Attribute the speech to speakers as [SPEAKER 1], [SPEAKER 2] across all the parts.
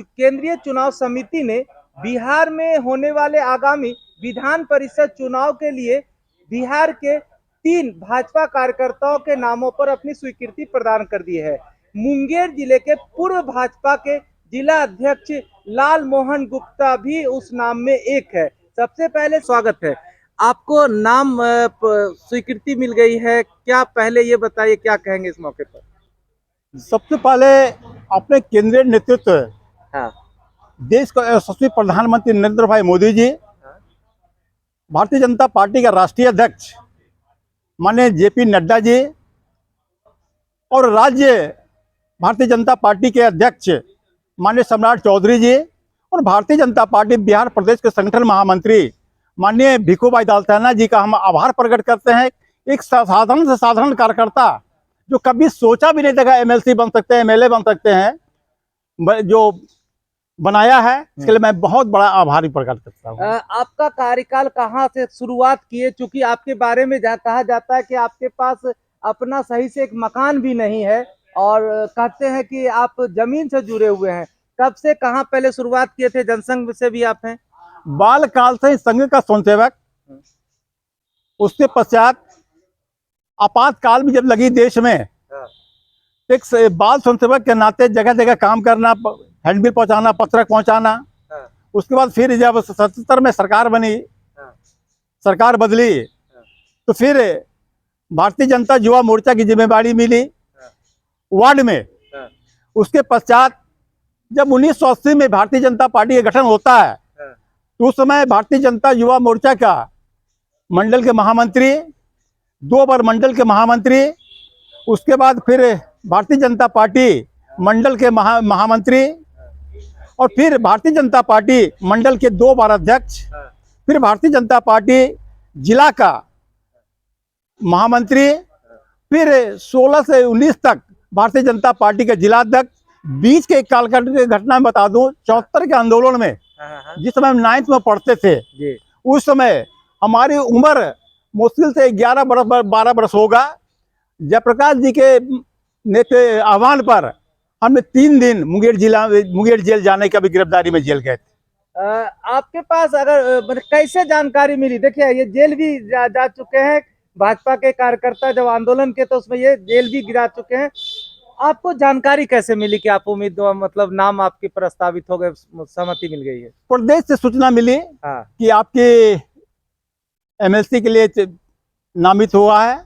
[SPEAKER 1] केंद्रीय चुनाव समिति ने बिहार में होने वाले आगामी विधान परिषद चुनाव के लिए बिहार के 3 भाजपा कार्यकर्ताओं के नामों पर अपनी स्वीकृति प्रदान कर दी है। मुंगेर जिले के पूर्व भाजपा के जिला अध्यक्ष लाल मोहन गुप्ता भी उस नाम में एक है। सबसे पहले स्वागत है, आपको नाम स्वीकृति मिल गई है, क्या पहले ये बताइए क्या कहेंगे इस मौके पर?
[SPEAKER 2] सबसे पहले अपने केंद्रीय नेतृत्व
[SPEAKER 1] हाँ।
[SPEAKER 2] देश का यशस्वी प्रधानमंत्री नरेंद्र भाई मोदी जी, भारतीय जनता पार्टी का राष्ट्रीय अध्यक्ष माननीय जेपी नड्डा जी और राज्य भारतीय जनता पार्टी के अध्यक्ष माननीय सम्राट चौधरी जी और भारतीय जनता पार्टी बिहार प्रदेश के संगठन महामंत्री माननीय भिखू भाई दलसाना जी का हम आभार प्रकट करते हैं। एक साधारण से साधारण कार्यकर्ता जो कभी सोचा भी नहीं था एमएलसी बन सकते हैं, एमएलए बन सकते हैं, जो बनाया है, इसके लिए मैं बहुत बड़ा आभारी प्रकट करता हूँ।
[SPEAKER 1] आपका कार्यकाल कहाँ से शुरुआत किए? चूंकि आपके बारे में कहा जाता है कि आपके पास अपना सही से एक मकान भी नहीं है और कहते हैं कि आप जमीन से जुड़े हुए हैं। कब से कहाँ पहले शुरुआत किए थे? जनसंघ से भी आप हैं?
[SPEAKER 2] बाल काल से ही संघ का स्वयंसेवक, उसके पश्चात आपातकाल भी जब लगी देश में, एक बाल स्वयंसेवक के नाते जगह जगह काम करना, हैंडबिल पहुंचाना, पत्रक पहुंचाना। उसके बाद फिर जब 77 में सरकार बनी, सरकार बदली, तो फिर भारतीय जनता युवा मोर्चा की जिम्मेदारी मिली वार्ड में। उसके पश्चात जब 1980 में भारतीय जनता पार्टी का गठन होता है, तो उस समय भारतीय जनता युवा मोर्चा का मंडल के महामंत्री, 2 बार मंडल के महामंत्री, उसके बाद फिर भारतीय जनता पार्टी मंडल के महामंत्री और फिर भारतीय जनता पार्टी मंडल के 2 बार अध्यक्ष, फिर भारतीय जनता पार्टी जिला का महामंत्री, फिर 16 से 19 तक भारतीय जनता पार्टी के जिला अध्यक्ष। बीच के एक कालखंड की घटना में बता दूं, 74 के आंदोलन में जिस समय हम 9th में पढ़ते थे, उस समय हमारी उम्र मुश्किल से 11 बरस 12 बरस होगा। जयप्रकाश जी के नेतृत्व आह्वान पर हमने 3 दिन मुंगेर जेल जाने का भी गिरफ्तारी में जेल गए थे।
[SPEAKER 1] आपके पास अगर कैसे जानकारी मिली? देखिए ये जेल भी जा चुके हैं भाजपा के कार्यकर्ता, जब आंदोलन के तो उसमें ये जेल भी गिरा चुके हैं। आपको जानकारी कैसे मिली कि आप उम्मीदवार, मतलब नाम आपके प्रस्तावित हो गए, सहमति मिल गई है?
[SPEAKER 2] प्रदेश से सूचना मिली कि आपके एमएलसी के लिए नामित हुआ है,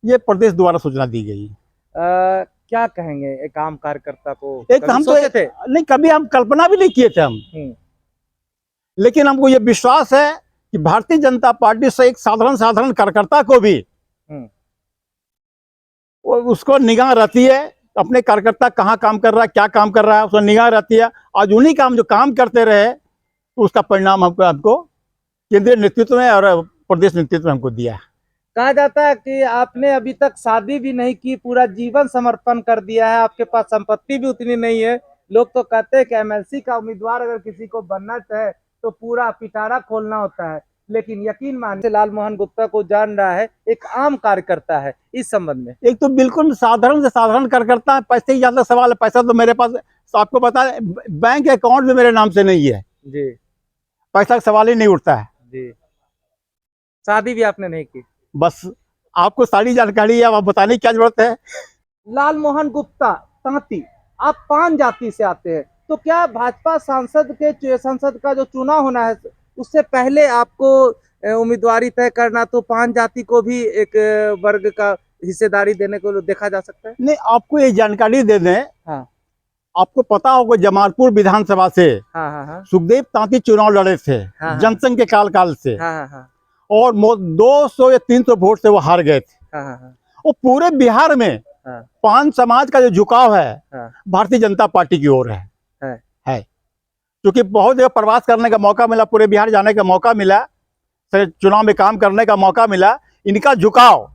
[SPEAKER 2] ये प्रदेश द्वारा सूचना दी गई।
[SPEAKER 1] क्या कहेंगे एक आम कार्यकर्ता को?
[SPEAKER 2] एक हम तो थे नहीं, कभी हम कल्पना भी नहीं किए थे हम, लेकिन हमको ये विश्वास है कि भारतीय जनता पार्टी से एक साधारण कार्यकर्ता को भी उसको निगाह रहती है, अपने कार्यकर्ता कहाँ काम कर रहा है, क्या काम कर रहा है, उसको निगाह रहती है। आज उन्हीं काम जो काम करते रहे, तो उसका परिणाम हमको केंद्रीय नेतृत्व में और प्रदेश नेतृत्व में हमको दिया है।
[SPEAKER 1] कहा जाता है कि आपने अभी तक शादी भी नहीं की, पूरा जीवन समर्पण कर दिया है, आपके पास संपत्ति भी उतनी नहीं है। लोग तो कहते हैं कि एमएलसी का उम्मीदवार अगर किसी को बनना चाहे तो पूरा पिटारा खोलना होता है, लेकिन यकीन मानिए लाल मोहन गुप्ता को जान रहा है, एक आम कार्यकर्ता है। इस संबंध में
[SPEAKER 2] एक तो बिल्कुल साधारण से साधारण कार्यकर्ता है, पैसे की ज्यादा सवाल है। पैसा तो मेरे पास, आपको पता है, बैंक अकाउंट भी मेरे नाम से नहीं है
[SPEAKER 1] जी,
[SPEAKER 2] पैसा का सवाल ही नहीं उठता है
[SPEAKER 1] जी। शादी भी आपने नहीं की?
[SPEAKER 2] बस आपको सारी जानकारी है, आप बताने की क्या जरूरत है।
[SPEAKER 1] लाल मोहन गुप्ता तांती, आप 5 जाति से आते हैं, तो क्या भाजपा संसद का जो चुनाव होना है उससे पहले आपको उम्मीदवारी तय करना, तो 5 जाति को भी एक वर्ग का हिस्सेदारी देने को देखा जा सकता है?
[SPEAKER 2] नहीं, आपको ये जानकारी दे दें। आपको पता होगा जमालपुर विधानसभा से सुखदेव तांती चुनाव लड़े थे जनसंघ के काल से, और 200 या 300 वोट से वो हार गए थे। और पूरे बिहार में 5 समाज का जो झुकाव है भारतीय जनता पार्टी की ओर है। क्योंकि बहुत जगह प्रवास करने का मौका मिला, पूरे बिहार जाने का मौका मिला, चुनाव में काम करने का मौका मिला, इनका झुकाव।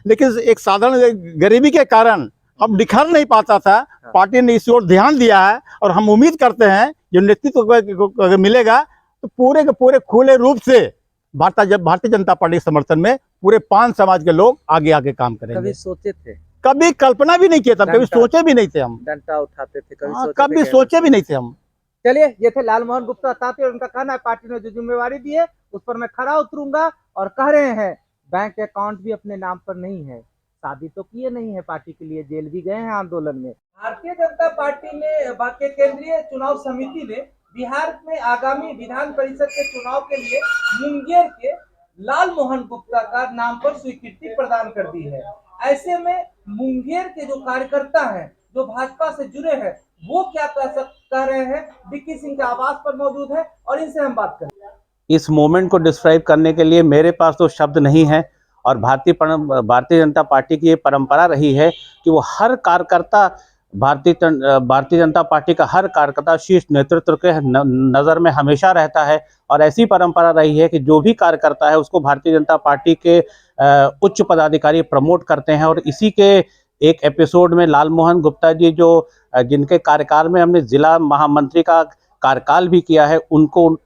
[SPEAKER 2] लेकिन एक साधारण गरीबी के कारण अब निखर नहीं पाता था। पार्टी ने इस ओर ध्यान दिया है और हम उम्मीद करते हैं जो नेतृत्व अगर मिलेगा तो पूरे के पूरे खुले रूप से भारतीय जनता पार्टी के समर्थन में पूरे 5 समाज के लोग आगे आगे काम करेंगे।
[SPEAKER 1] कभी सोचे थे
[SPEAKER 2] कभी कल्पना भी नहीं किया था, कभी
[SPEAKER 1] डंडा-
[SPEAKER 2] सोचे भी नहीं थे हम।
[SPEAKER 1] डंडा उठाते थे, कभी
[SPEAKER 2] हाँ,
[SPEAKER 1] सोचे थे
[SPEAKER 2] कभी
[SPEAKER 1] कि-
[SPEAKER 2] सोचे भी नहीं थे हम।
[SPEAKER 1] चलिए, ये थे लाल मोहन गुप्ता ताते और उनका कहना है पार्टी ने जो जिम्मेवारी दी है उस पर मैं खरा उतरूंगा, और कह रहे हैं बैंक अकाउंट भी अपने नाम पर नहीं है, शादी तो किए नहीं है पार्टी के लिए, जेल भी गए हैं आंदोलन में। भारतीय जनता पार्टी ने भारतीय केंद्रीय चुनाव समिति ने बिहार में आगामी विधान परिषद के चुनाव के लिए मुंगेर के लाल मोहन गुप्ता का नाम पर स्वीकृति प्रदान कर दी है। ऐसे में मुंगेर के जो कार्यकर्ता हैं, जो भाजपा से जुड़े हैं, वो क्या कह रहे हैं, विक्की सिंह के आवास पर मौजूद है और इनसे हम बात करें।
[SPEAKER 3] इस मोमेंट को डिस्क्राइब करने के लिए मेरे पास तो शब्द नहीं है, और भारतीय जनता पार्टी की ये परंपरा रही है कि वो हर कार्यकर्ता, भारतीय जनता पार्टी का हर कार्यकर्ता शीर्ष नेतृत्व के नज़र में हमेशा रहता है, और ऐसी परंपरा रही है कि जो भी कार्यकर्ता है उसको भारतीय जनता पार्टी के उच्च पदाधिकारी प्रमोट करते हैं। और इसी के एक एपिसोड में लाल मोहन गुप्ता जी, जो जिनके कार्यकाल में हमने जिला महामंत्री का कार्यकाल भी किया है, उनको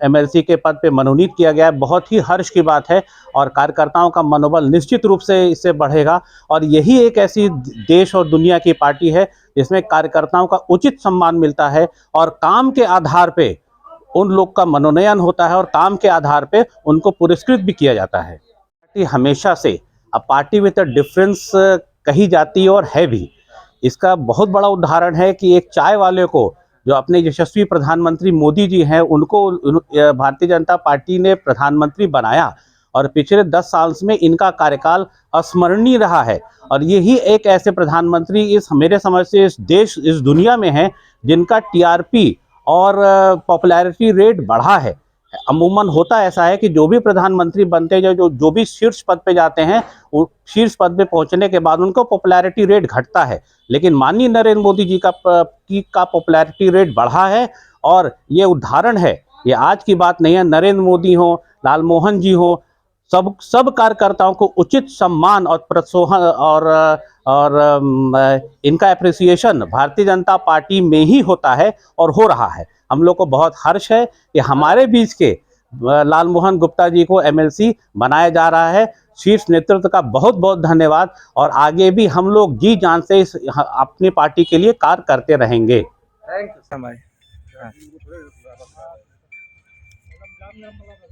[SPEAKER 3] एमएलसी के पद पे मनोनीत किया गया है। बहुत ही हर्ष की बात है, और कार्यकर्ताओं का मनोबल निश्चित रूप से इससे बढ़ेगा। और यही एक ऐसी देश और दुनिया की पार्टी है जिसमें कार्यकर्ताओं का उचित सम्मान मिलता है, और काम के आधार पे उन लोग का मनोनयन होता है, और काम के आधार पे उनको पुरस्कृत भी किया जाता है। पार्टी हमेशा से पार्टी विद अ डिफरेंस कही जाती है, और है भी। इसका बहुत बड़ा उदाहरण है कि एक चाय वाले को, जो अपने यशस्वी प्रधानमंत्री मोदी जी हैं, उनको भारतीय जनता पार्टी ने प्रधानमंत्री बनाया, और पिछले 10 साल में इनका कार्यकाल अस्मरणीय रहा है। और यही एक ऐसे प्रधानमंत्री इस मेरे समझ से इस देश, इस दुनिया में हैं जिनका टीआरपी और पॉपुलैरिटी रेट बढ़ा है। अमूमन होता ऐसा है कि जो भी प्रधानमंत्री बनते हैं, जो भी शीर्ष पद पे जाते हैं, वो शीर्ष पद पे पहुंचने के बाद उनको पॉपुलैरिटी रेट घटता है, लेकिन माननीय नरेंद्र मोदी जी का पॉपुलैरिटी रेट बढ़ा है। और ये उदाहरण है, ये आज की बात नहीं है। नरेंद्र मोदी हो, लाल मोहन जी हो, सब कार्यकर्ताओं को उचित सम्मान और प्रोत्साहन और इनका एप्रिसिएशन भारतीय जनता पार्टी में ही होता है और हो रहा है। हम लोग को बहुत हर्ष है कि हमारे बीच के लाल मोहन गुप्ता जी को एमएलसी बनाया जा रहा है। शीर्ष नेतृत्व का बहुत बहुत धन्यवाद, और आगे भी हम लोग जी जान से अपनी पार्टी के लिए कार्य करते रहेंगे।
[SPEAKER 1] थैंक यू समय।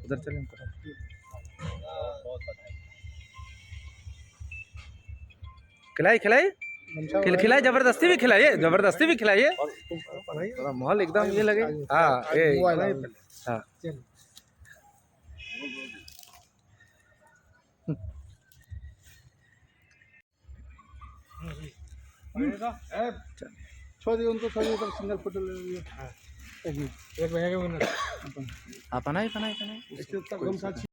[SPEAKER 1] उधर चलें, खिलाइए, जबरदस्ती भी खिलाइए, थोड़ा माहौल एकदम ये लगे। हाँ, हाँ।
[SPEAKER 2] सिंगल फोटो
[SPEAKER 1] आप